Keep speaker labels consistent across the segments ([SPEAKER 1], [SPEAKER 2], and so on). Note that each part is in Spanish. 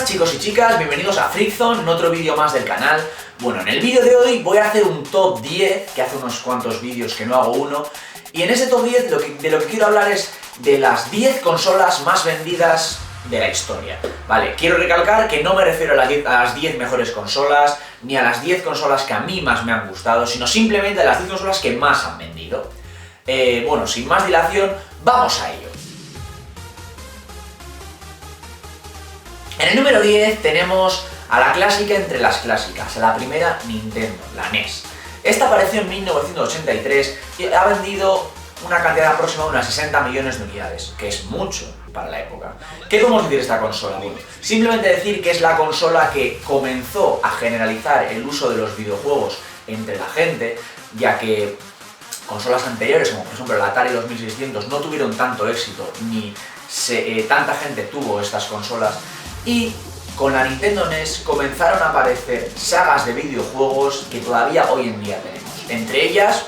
[SPEAKER 1] chicos y chicas, bienvenidos a Freakzone, en otro vídeo más del canal. Bueno, en el vídeo de hoy voy a hacer un top 10, que hace unos cuantos vídeos que no hago uno, y en ese top 10 de lo que quiero hablar es de las 10 consolas más vendidas de la historia. Vale, quiero recalcar que no me refiero a las 10 mejores consolas, ni a las 10 consolas que a mí más me han gustado, sino simplemente a las 10 consolas que más han vendido. Bueno, sin más dilación, vamos a ello. En el número 10 tenemos a la clásica entre las clásicas, a la primera Nintendo, la NES. Esta apareció en 1983 y ha vendido una cantidad aproximada de unas 60 millones de unidades, que es mucho para la época. ¿Qué podemos decir de esta consola? Bueno, simplemente decir que es la consola que comenzó a generalizar el uso de los videojuegos entre la gente, ya que consolas anteriores, como por ejemplo la Atari 2600, no tuvieron tanto éxito, ni tanta gente tuvo estas consolas. Y con la Nintendo NES comenzaron a aparecer sagas de videojuegos que todavía hoy en día tenemos. Entre ellas,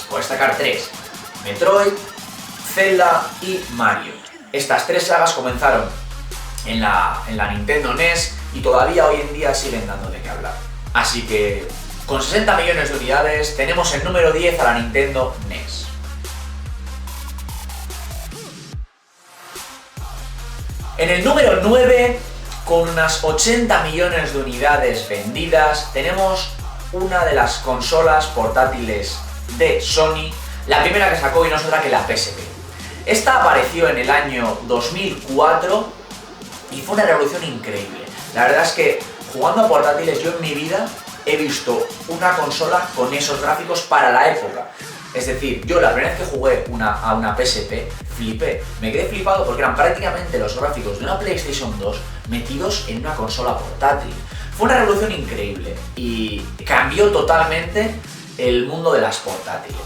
[SPEAKER 1] voy a destacar 3. Metroid, Zelda y Mario. Estas 3 sagas comenzaron en la Nintendo NES y todavía hoy en día siguen dando de qué hablar. Así que, con 60 millones de unidades, tenemos el número 10 a la Nintendo NES. En el número 9, con unas 80 millones de unidades vendidas, tenemos una de las consolas portátiles de Sony, la primera que sacó y no es otra que la PSP. Esta apareció en el año 2004 y fue una revolución increíble. La verdad es que jugando a portátiles yo en mi vida he visto una consola con esos gráficos para la época. Es decir, yo la primera vez que jugué a una PSP, flipé. Me quedé flipado porque eran prácticamente los gráficos de una PlayStation 2 metidos en una consola portátil. Fue una revolución increíble y cambió totalmente el mundo de las portátiles.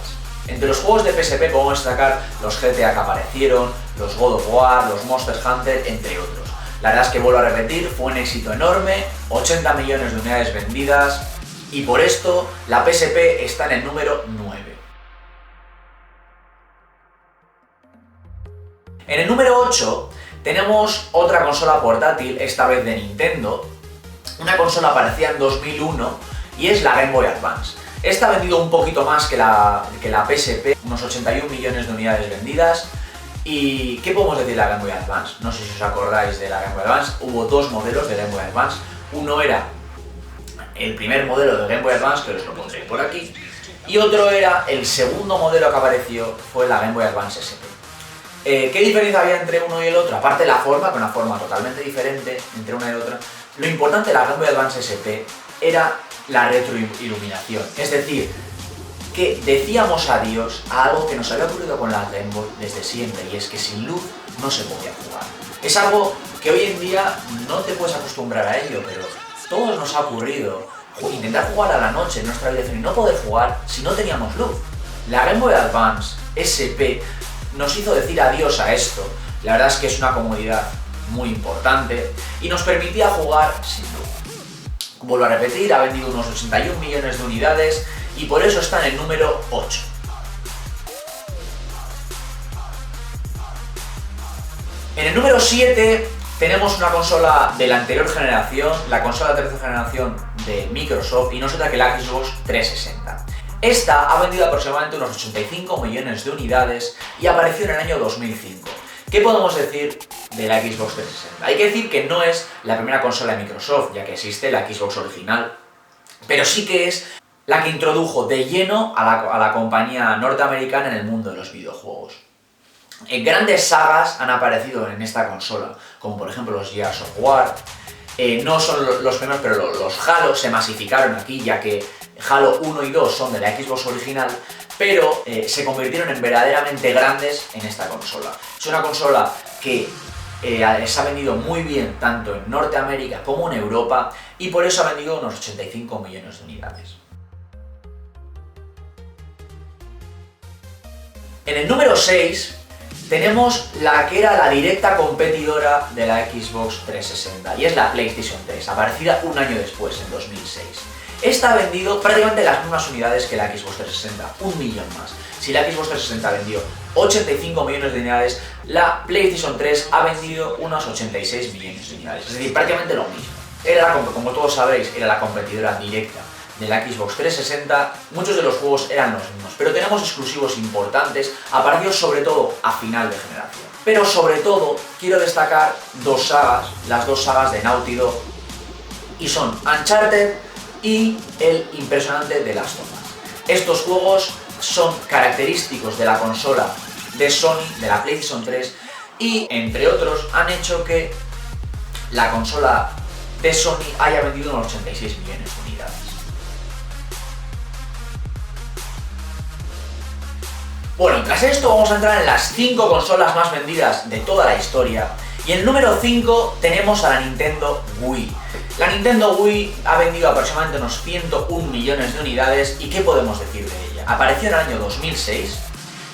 [SPEAKER 1] Entre los juegos de PSP podemos destacar los GTA que aparecieron, los God of War, los Monster Hunter, entre otros. La verdad es que vuelvo a repetir, fue un éxito enorme, 80 millones de unidades vendidas y por esto la PSP está en el número 9. En el número 8 tenemos otra consola portátil, esta vez de Nintendo, una consola aparecida en 2001 y es la Game Boy Advance. Esta ha vendido un poquito más que la PSP, unos 81 millones de unidades vendidas. ¿Y qué podemos decir de la Game Boy Advance? No sé si os acordáis de la Game Boy Advance, hubo 2 modelos de Game Boy Advance. Uno era el primer modelo de Game Boy Advance, que os lo pondré por aquí, y otro era el segundo modelo que apareció, fue la Game Boy Advance SP. ¿Qué diferencia había entre uno y el otro? Aparte de la forma, que una forma totalmente diferente entre una y otra, lo importante de la Game Boy Advance SP era la retroiluminación. Es decir, que decíamos adiós a algo que nos había ocurrido con la Game Boy desde siempre, y es que sin luz no se podía jugar. Es algo que hoy en día no te puedes acostumbrar a ello, pero todos nos ha ocurrido intentar jugar a la noche en nuestra habitación y no poder jugar si no teníamos luz. La Game Boy Advance SP nos hizo decir adiós a esto. La verdad es que es una comodidad muy importante y nos permitía jugar sin luz. Vuelvo a repetir, ha vendido unos 81 millones de unidades y por eso está en el número 8. En el número 7 tenemos una consola de la anterior generación, la consola de tercera generación de Microsoft, y no es otra que la Xbox 360. Esta ha vendido aproximadamente unos 85 millones de unidades y apareció en el año 2005. ¿Qué podemos decir de la Xbox 360? Hay que decir que no es la primera consola de Microsoft, ya que existe la Xbox original, pero sí que es la que introdujo de lleno a la compañía norteamericana en el mundo de los videojuegos. Grandes sagas han aparecido en esta consola, como por ejemplo los Gears of War. No son los primeros, pero los Halo se masificaron aquí, ya que Halo 1 y 2 son de la Xbox original, pero se convirtieron en verdaderamente grandes en esta consola. Es una consola que se ha vendido muy bien tanto en Norteamérica como en Europa y por eso ha vendido unos 85 millones de unidades. En el número 6 tenemos la que era la directa competidora de la Xbox 360 y es la PlayStation 3, aparecida un año después, en 2006. Esta ha vendido prácticamente las mismas unidades que la Xbox 360, 1 millón más. Si la Xbox 360 vendió 85 millones de unidades, la PlayStation 3 ha vendido unos 86 millones de unidades. Es decir, prácticamente lo mismo. Como todos sabréis, era la competidora directa de la Xbox 360, muchos de los juegos eran los mismos, pero tenemos exclusivos importantes, aparecidos sobre todo a final de generación. Pero sobre todo, quiero destacar dos sagas, las dos sagas de Naughty Dog, y son Uncharted y el impresionante The Last of Us. Estos juegos son característicos de la consola de Sony, de la PlayStation 3, y entre otros han hecho que la consola de Sony haya vendido unos 86 millones de unidades. Bueno, tras esto vamos a entrar en las 5 consolas más vendidas de toda la historia. Y en el número 5 tenemos a la Nintendo Wii. La Nintendo Wii ha vendido aproximadamente unos 101 millones de unidades. ¿Y qué podemos decir de ella? Apareció en el año 2006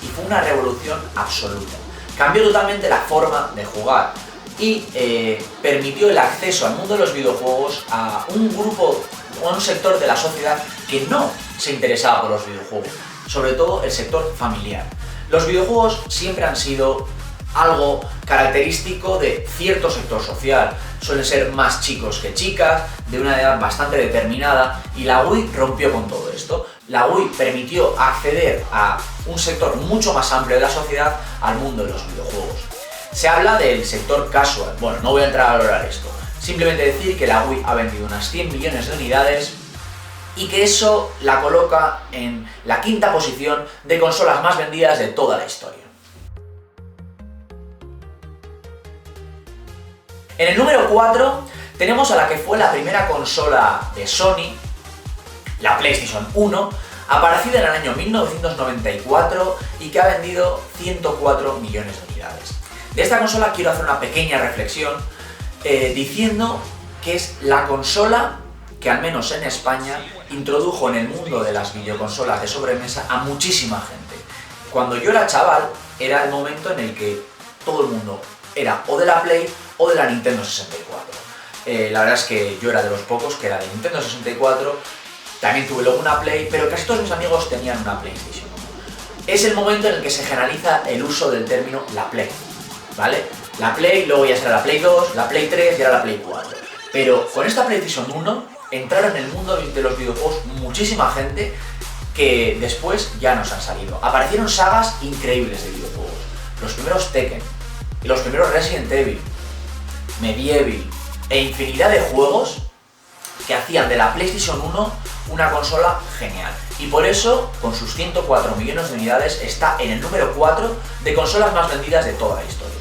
[SPEAKER 1] y fue una revolución absoluta. Cambió totalmente la forma de jugar y permitió el acceso al mundo de los videojuegos a un grupo o a un sector de la sociedad que no se interesaba por los videojuegos, sobre todo el sector familiar. Los videojuegos siempre han sido algo característico de cierto sector social, suelen ser más chicos que chicas, de una edad bastante determinada, y la Wii rompió con todo esto. La Wii permitió acceder a un sector mucho más amplio de la sociedad al mundo de los videojuegos. Se habla del sector casual, bueno, no voy a entrar a valorar esto, simplemente decir que la Wii ha vendido unas 100 millones de unidades y que eso la coloca en la 5ª posición de consolas más vendidas de toda la historia. En el número 4 tenemos a la que fue la primera consola de Sony, la PlayStation 1, aparecida en el año 1994 y que ha vendido 104 millones de unidades. De esta consola quiero hacer una pequeña reflexión diciendo que es la consola que al menos en España introdujo en el mundo de las videoconsolas de sobremesa a muchísima gente. Cuando yo era chaval era el momento en el que todo el mundo era o de la Play o de la Nintendo 64. La verdad es que yo era de los pocos que era de Nintendo 64, también tuve luego una Play, pero casi todos mis amigos tenían una PlayStation 1. Es el momento en el que se generaliza el uso del término la Play, ¿vale? La Play, luego ya será la Play 2, la Play 3 y ahora la Play 4. Pero con esta PlayStation 1 entraron en el mundo de los videojuegos muchísima gente que después ya nos han salido. Aparecieron sagas increíbles de videojuegos. Los primeros Tekken, los primeros Resident Evil, Medieval e infinidad de juegos que hacían de la PlayStation 1 una consola genial. Y por eso, con sus 104 millones de unidades, está en el número 4 de consolas más vendidas de toda la historia.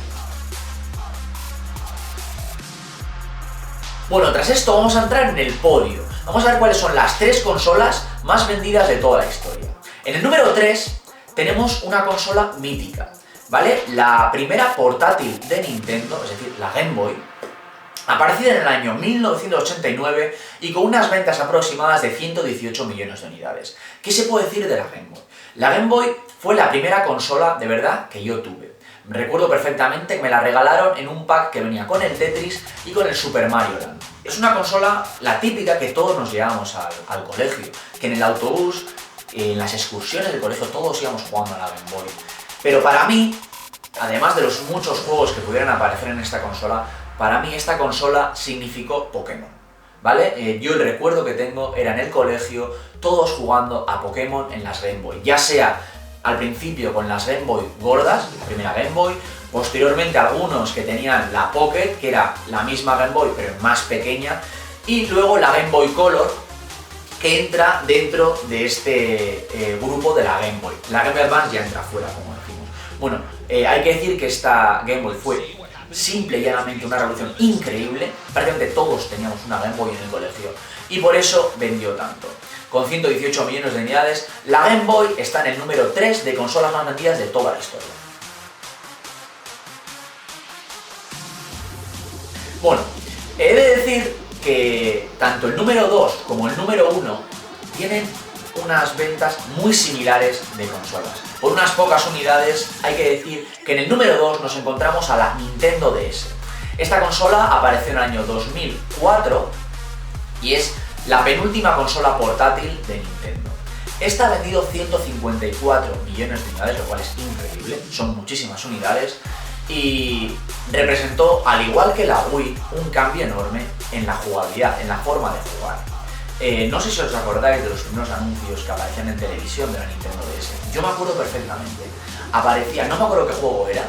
[SPEAKER 1] Bueno, tras esto vamos a entrar en el podio. Vamos a ver cuáles son las 3 consolas más vendidas de toda la historia. En el número 3 tenemos una consola mítica, ¿vale? La primera portátil de Nintendo, es decir, la Game Boy, aparecida en el año 1989 y con unas ventas aproximadas de 118 millones de unidades. ¿Qué se puede decir de la Game Boy? La Game Boy fue la primera consola de verdad que yo tuve. Recuerdo perfectamente que me la regalaron en un pack que venía con el Tetris y con el Super Mario Land. Es una consola, la típica que todos nos llevamos al colegio, que en el autobús, en las excursiones del colegio, todos íbamos jugando a la Game Boy. Pero para mí, además de los muchos juegos que pudieran aparecer en esta consola, para mí esta consola significó Pokémon, ¿vale? Yo el recuerdo que tengo era en el colegio, todos jugando a Pokémon en las Game Boy, ya sea al principio con las Game Boy gordas, la primera Game Boy, posteriormente algunos que tenían la Pocket, que era la misma Game Boy pero más pequeña, y luego la Game Boy Color, que entra dentro de este grupo de la Game Boy. La Game Boy Advance ya entra fuera, como decimos. Bueno, hay que decir que esta Game Boy fue simple y llanamente una revolución increíble, prácticamente todos teníamos una Game Boy en el colegio, y por eso vendió tanto. Con 118 millones de unidades, la Game Boy está en el número 3 de consolas más vendidas de toda la historia. Bueno, he de decir que tanto el número 2 como el número 1 tienen unas ventas muy similares de consolas. Por unas pocas unidades hay que decir que en el número 2 nos encontramos a la Nintendo DS. Esta consola apareció en el año 2004 y es la penúltima consola portátil de Nintendo. Esta ha vendido 154 millones de unidades, lo cual es increíble, son muchísimas unidades, y representó, al igual que la Wii, un cambio enorme en la jugabilidad, en la forma de jugar. No sé si os acordáis de los primeros anuncios que aparecían en televisión de la Nintendo DS. Yo me acuerdo perfectamente. Aparecía, no me acuerdo qué juego era,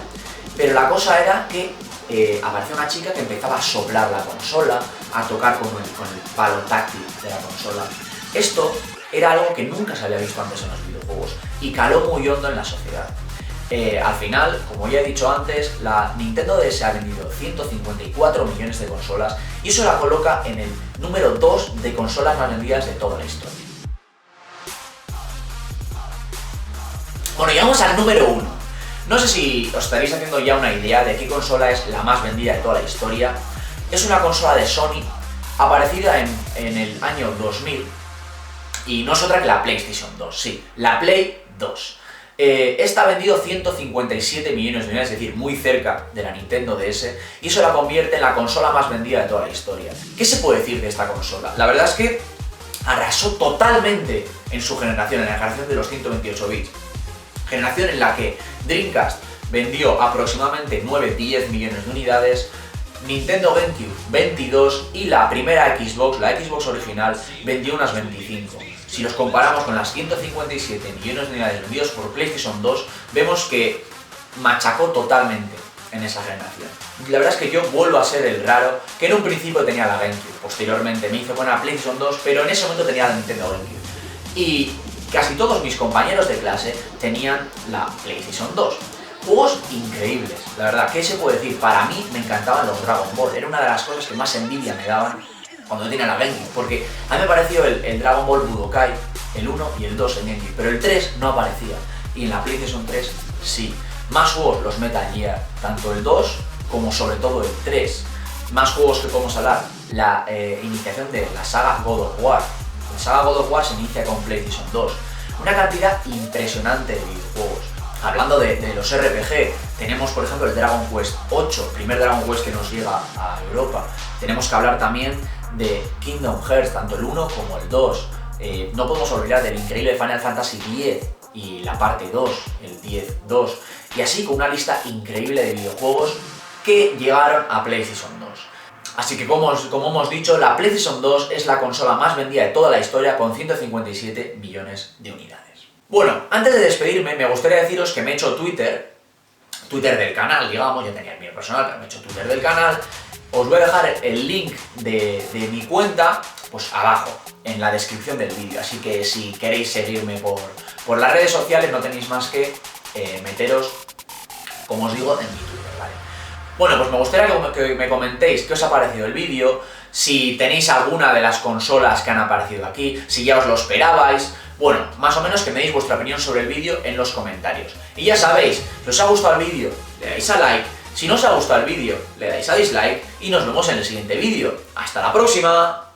[SPEAKER 1] pero la cosa era que aparecía una chica que empezaba a soplar la consola, a tocar con el palo táctil de la consola. Esto era algo que nunca se había visto antes en los videojuegos y caló muy hondo en la sociedad. Al final, como ya he dicho antes, la Nintendo DS ha vendido 154 millones de consolas y eso la coloca en el número 2 de consolas más vendidas de toda la historia. Bueno, llegamos al número 1. No sé si os estaréis haciendo ya una idea de qué consola es la más vendida de toda la historia. Es una consola de Sony, aparecida en el año 2000, y no es otra que la PlayStation 2, sí, la Play 2. Esta ha vendido 157 millones de unidades, es decir, muy cerca de la Nintendo DS, y eso la convierte en la consola más vendida de toda la historia. ¿Qué se puede decir de esta consola? La verdad es que arrasó totalmente en su generación, en la generación de los 128 bits. Generación en la que Dreamcast vendió aproximadamente 9-10 millones de unidades, Nintendo GameCube 22 y la primera Xbox, la Xbox original, vendió unas 25. Si los comparamos con las 157 millones de unidades vendidos por PlayStation 2, vemos que machacó totalmente en esa generación. La verdad es que yo vuelvo a ser el raro que en un principio tenía la GameCube, posteriormente me hizo con la PlayStation 2, pero en ese momento tenía la Nintendo GameCube. Y casi todos mis compañeros de clase tenían la PlayStation 2. Juegos increíbles, la verdad, ¿qué se puede decir? Para mí me encantaban los Dragon Ball, era una de las cosas que más envidia me daban cuando yo tenía la GameCube, porque a mí me pareció el Dragon Ball Budokai, el 1 y el 2 en GameCube, pero el 3 no aparecía, y en la PlayStation 3 sí. Más juegos, los Metal Gear, tanto el 2 como sobre todo el 3. Más juegos que podemos hablar, la iniciación de la saga God of War. La saga God of War se inicia con PlayStation 2. Una cantidad impresionante de videojuegos. Hablando de los RPG, tenemos por ejemplo el Dragon Quest 8, primer Dragon Quest que nos llega a Europa. Tenemos que hablar también de Kingdom Hearts, tanto el 1 como el 2. No podemos olvidar del increíble Final Fantasy X y la parte 2, el 10-2. Y así con una lista increíble de videojuegos que llegaron a PlayStation 2. Así que como hemos dicho, la PlayStation 2 es la consola más vendida de toda la historia con 157 millones de unidades. Bueno, antes de despedirme me gustaría deciros que me he hecho Twitter del canal, digamos, ya tenía el mío personal, pero me he hecho Twitter del canal. Os voy a dejar el link de mi cuenta pues abajo, en la descripción del vídeo, así que si queréis seguirme por las redes sociales no tenéis más que meteros, como os digo, en mi Twitter, ¿vale? Bueno, pues me gustaría que me comentéis qué os ha parecido el vídeo, si tenéis alguna de las consolas que han aparecido aquí, si ya os lo esperabais. Bueno, más o menos que me deis vuestra opinión sobre el vídeo en los comentarios. Y ya sabéis, si os ha gustado el vídeo, le dais a like, si no os ha gustado el vídeo, le dais a dislike y nos vemos en el siguiente vídeo. ¡Hasta la próxima!